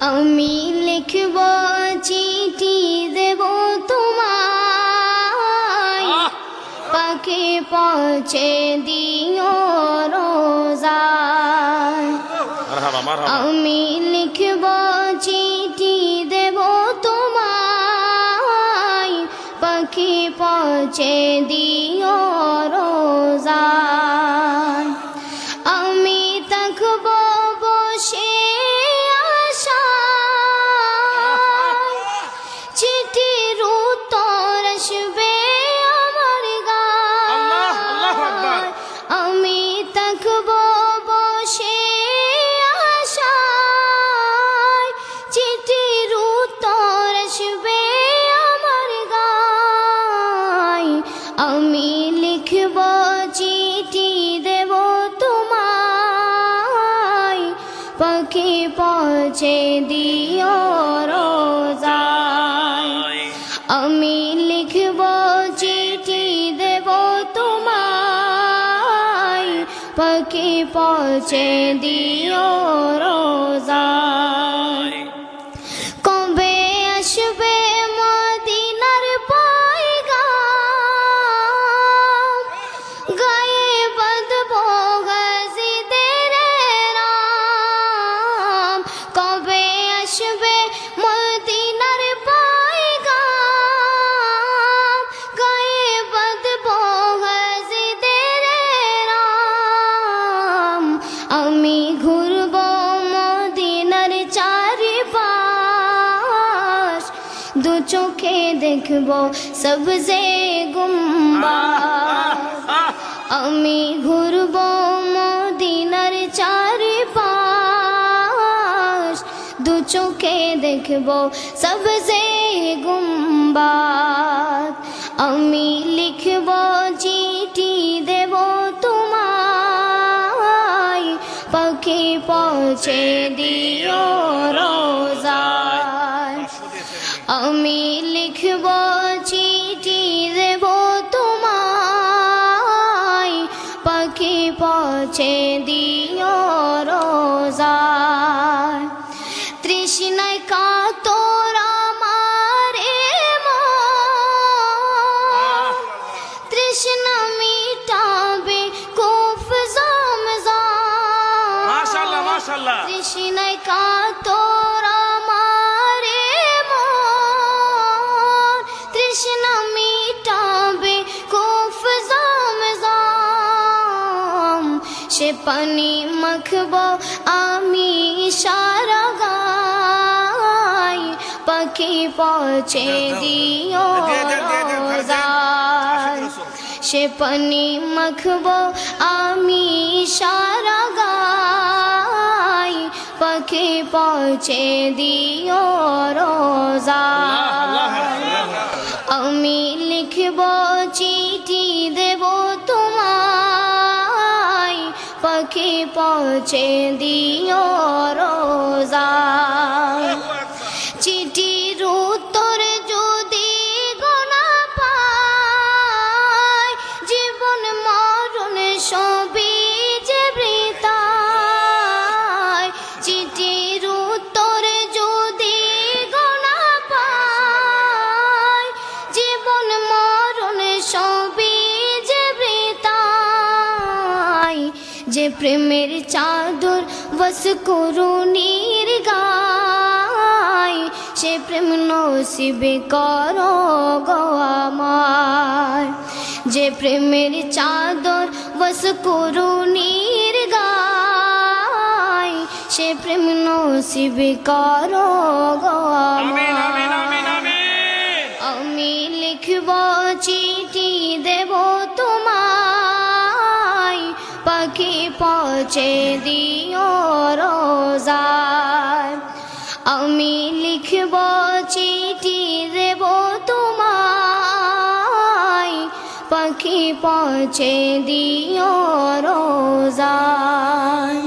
আমি লিখব চিঠি দেব তোমায়, পাখি পৌঁছে দিও রোজায়। আমি লিখব চিঠি দেব তোমায়, পাখি পৌঁছে দিও রোজায়। আমি থাকব বসে আশায়, চিঠির উত্তর আসবে আমার গায়। আমি থাকব বসে আশায়, চিঠির উত্তর আসবে আমার গায়। আমি লিখব চিঠি দেব তোমায়, পাখি পৌঁছে দিও রোজায়। আমি লিখব চিঠি দেব তোমায়, পাখি পৌঁছে দিও রোজায়। কবে আসবে মদিনার পয়গাম, গায়ে বাঁধব গাজীদের নাম। কবে আসবে মদিনার পয়গাম, গায়ে বাঁধব গাজীদের নাম। আমি ঘুরব মদিনার চারিপাশ, দু চোখে দেখব সবজে গুম্বাদ। আমি ঘুরব মদিনার চারিপাশ, দু চোখে দেখব সবজে গুম্বাদ। আমি লিখব চিঠি দেব তোমায়, পাখি পৌঁছে দিও রোজায়। আমি লিখব চিঠি দেব তোমায়, পাখি পৌঁছে দিও রোজায়। তৃষ্ণায় কাতর আমার মন, তৃষ্ণা মিটাবে কুফ জমজম। মাশাআল্লাহ মাশাআল্লাহ। তৃষ্ণায় কাতর আমার মন, তৃষ্ণা মিটাবে কুফ জমজম। সে পানি মাখব আমি সারা গায়, পাখি পৌঁছে দিও রোজায়। সে পানি মাখব আমি সারা গায়, পাখি পৌঁছে দিও রোজায়। আমি লিখব চিঠি দেব তোমায়, পাখি পৌঁছে দিও রোজায়। চিঠির উত্তর যদি গোনা পাই, জীবন মরণ সবই যে বৃথায়। চিঠির উত্তর যদি গোনা পাই, জীবন মরণ সবই যে বৃথায়। যে প্রেমের চাদর বস করুণীর গায়, সে প্রেম নসিবে করো গো আমায়। যে প্রেমের চাদর বস করুণীর গায়, সে প্রেম নসিবে করো গো আমায়। আমি লিখব চিঠি দেব তোমায়, পাখি পৌঁছে দিও রোজায়। আমি লিখব চিঠি দেব তোমায়, পাখি পৌঁছে দিও রোজায়।